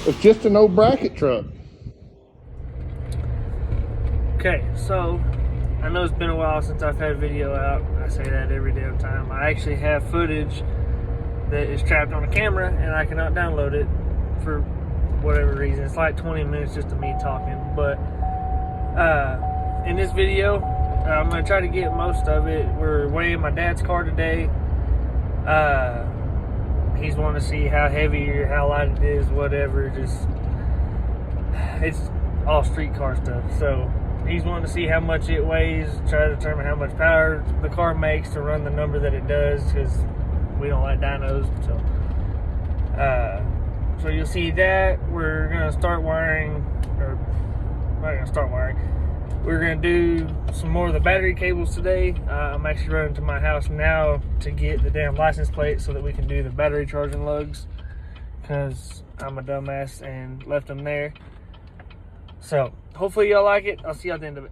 It's just an old bracket truck. Okay, so I know it's been a while since I've had a video out. I say that every damn time. I actually have footage that is trapped on a camera and I cannot download it for whatever reason. It's like 20 minutes just of me talking. But in this video, I'm going to try to get most of it. We're weighing my dad's car today. He's wanting to see how heavy or how light it is, whatever. Just, it's all street car stuff. So he's wanting to see how much it weighs, try to determine how much power the car makes to run the number that it does, because we don't like dynos. So you'll see that. We're going to start wiring, or not going to start wiring. We're going to do some more of the battery cables today. I'm actually running to my house now to get the damn license plate so that we can do the battery charging lugs, because I'm a dumbass and left them there. So hopefully y'all like it. I'll see you at the end of it.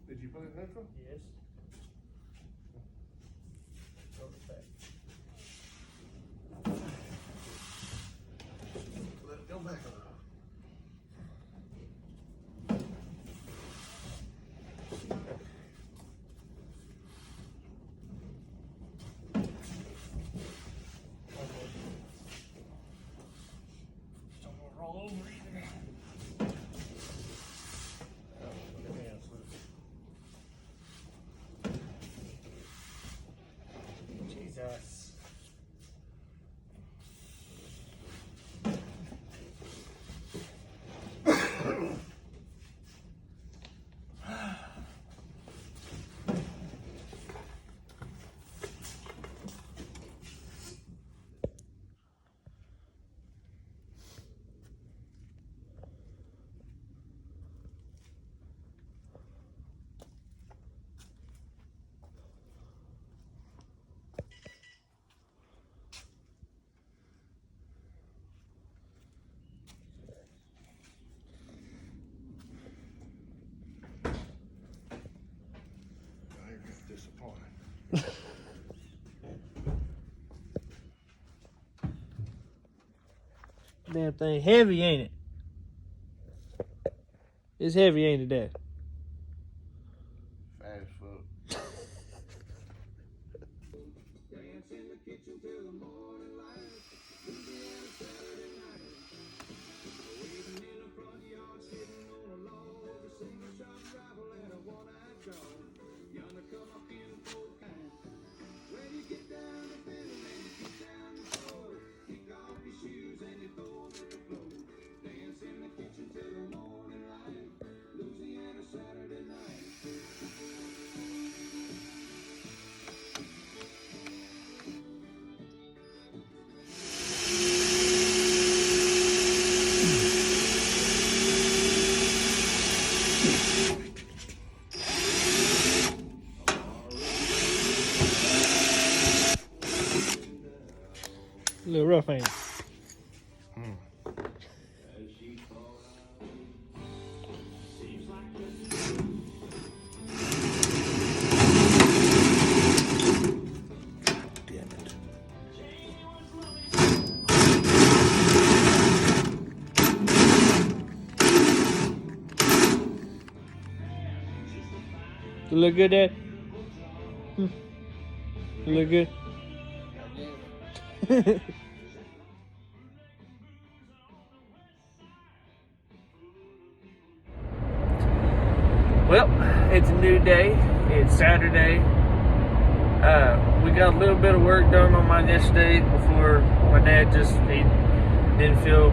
Did you put it in neutral? Yes. Let it go back a little. Don't want to roll over either. Jesus. Disappointed. Damn thing heavy, ain't it? It's heavy, ain't it, Dad? Fat as fuck. A little rough, ain't it? You look good, Dad? You look good? Well, it's a new day. It's Saturday. We got a little bit of work done on mine yesterday before my dad he didn't feel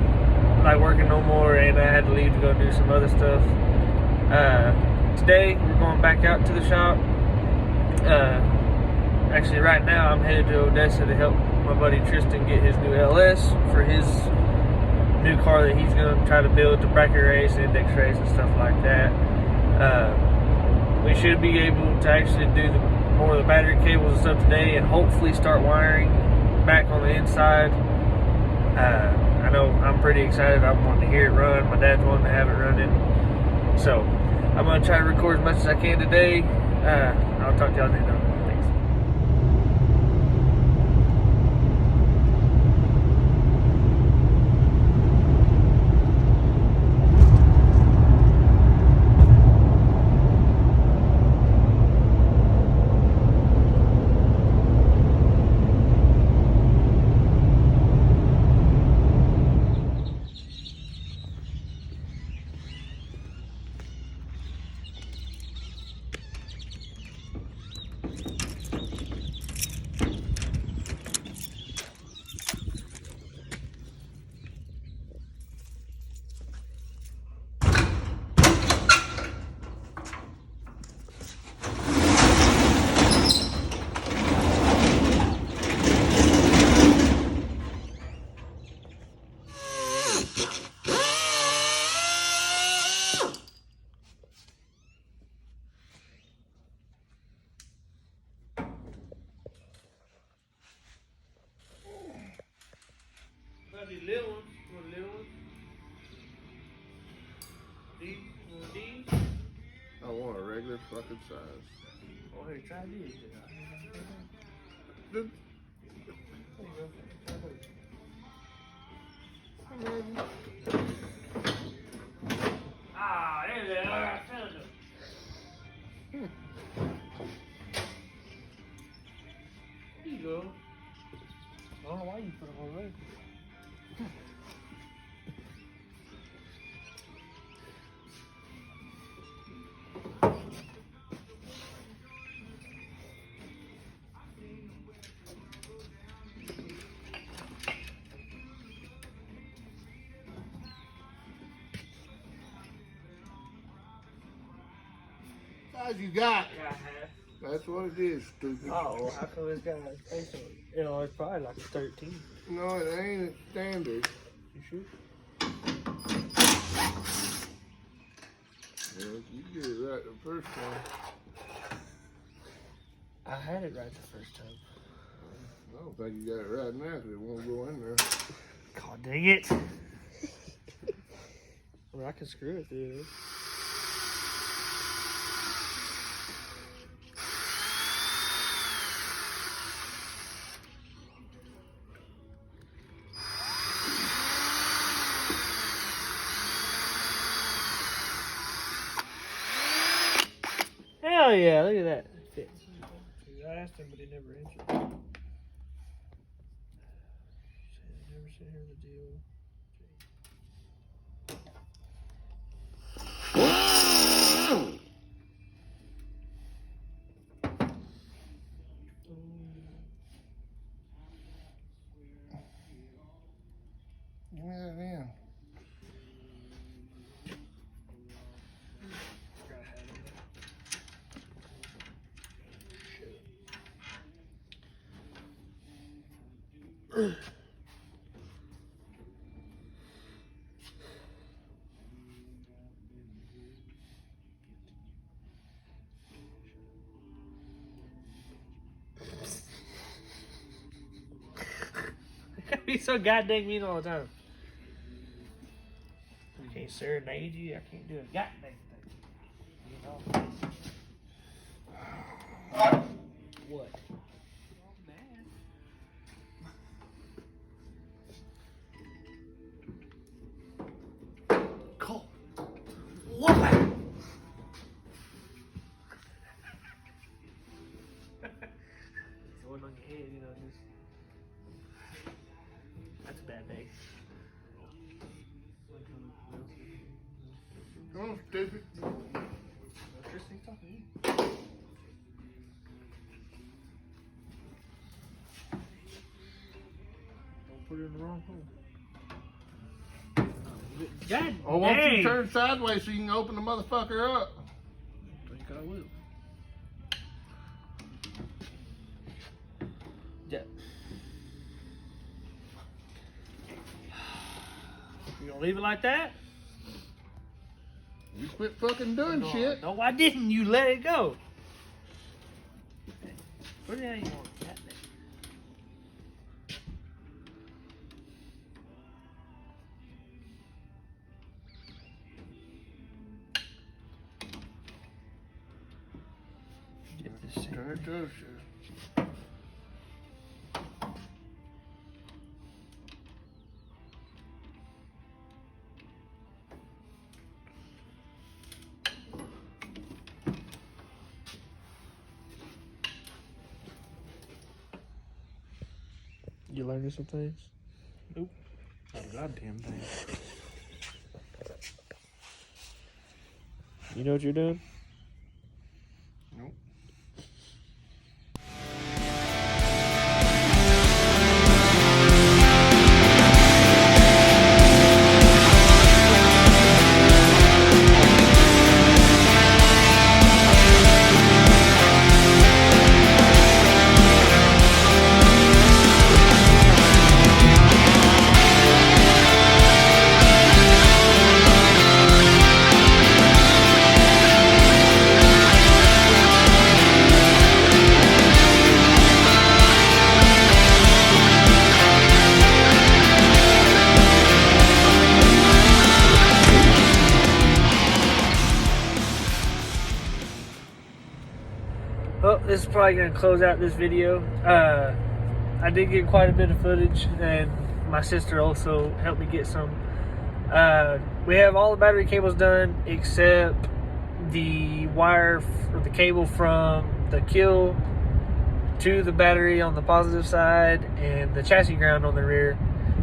like working no more, and I had to leave to go do some other stuff. Today we're going back out to the shop. Actually, right now I'm headed to Odessa to help my buddy Tristan get his new LS for his new car that he's going to try to build to bracket race, index race, and stuff like that. We should be able to actually do more of the battery cables and stuff today, and hopefully start wiring back on the inside. I know I'm pretty excited. I'm wanting to hear it run. My dad's wanting to have it running. So I'm going to try to record as much as I can today. I'll talk to y'all later. Thanks. These little ones. You want little ones? These? You want these? I want a regular fucking size. Oh, here, try these. Good. Ah, there they are. I found them. Here you go. I don't know why you put them on there. Size you got. Yeah, I have. That's what it is, stupid. Oh, how come it's got a face on it? You know, it's probably like a 13. No, it ain't standard. You sure? Yeah, you did it right the first time. I had it right the first time. I don't think you got it right now because it won't go in there. God dang it. Well, I can screw it through this. Hell yeah, look at that. It fits. I asked him, but he never answered. Never sent her the deal. Give me that in. He's so goddamn mean all the time. I can't serenade you. I can't do a goddamn thing. You know? What? Cole. What? Going on your head, you know, just. That's a bad day. Come on, stupid. Tristan's talking to you. Don't put it in the wrong hole. God Oh, why don't you dang. turn sideways so you can open the motherfucker up? I think I will. You gonna leave it like that? You quit fucking doing shit. No, I didn't. You let it go. Where the hell you want that? Get this thing. Turn it to us. You learning some things? Nope. Not a goddamn thing. You know what you're doing? Nope. Well, this is probably going to close out this video. I did get quite a bit of footage, and my sister also helped me get some. We have all the battery cables done except the wire or the cable from the kill to the battery on the positive side and the chassis ground on the rear.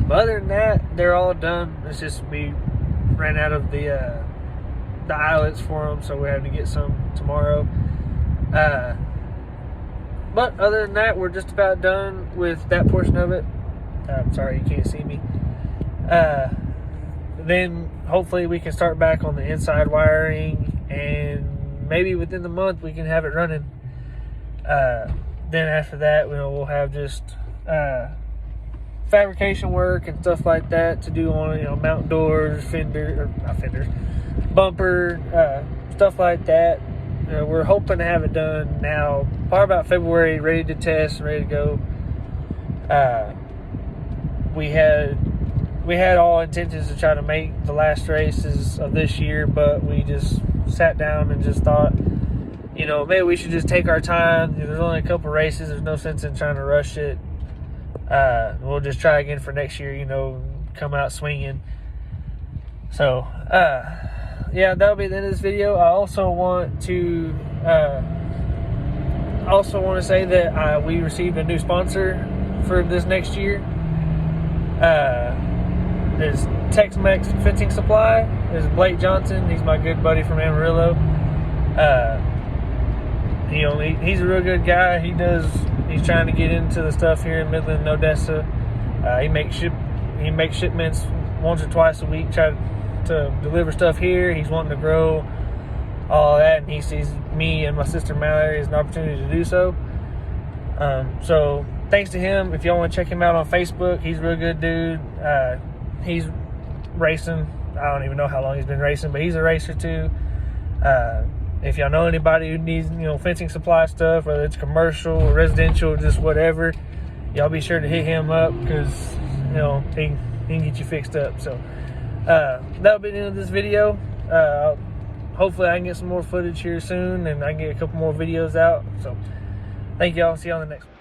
But other than that, they're all done. It's just we ran out of the eyelets for them, so we have to get some tomorrow. But other than that, we're just about done with that portion of it. I'm sorry you can't see me. Then hopefully we can start back on the inside wiring, and maybe within the month we can have it running. Then after that, we'll have just fabrication work and stuff like that to do on mount doors, bumper, stuff like that. We're hoping to have it done now, probably about February, ready to test, ready to go. We had all intentions to try to make the last races of this year, but we just sat down and just thought, maybe we should just take our time. There's only a couple races. There's no sense in trying to rush it. We'll just try again for next year, come out swinging. So, yeah, that'll be the end of this video. I also want to say that we received a new sponsor for this next year. There's Tex-Mex Fencing Supply. There's Blake Johnson. He's my good buddy from Amarillo. He's a real good guy. He's trying to get into the stuff here in Midland and Odessa. He makes shipments once or twice a week, try to deliver stuff here. He's wanting to grow all that, and he sees me and my sister Mallory as an opportunity to do so. So thanks to him. If y'all want to check him out on Facebook, he's a real good dude. He's racing. I don't even know how long he's been racing, but he's a racer too. If y'all know anybody who needs fencing supply stuff, whether it's commercial or residential, just whatever, y'all be sure to hit him up, because he can get you fixed up. So that'll be the end of this video. Hopefully I can get some more footage here soon, and I can get a couple more videos out. So thank y'all. See you on the next one.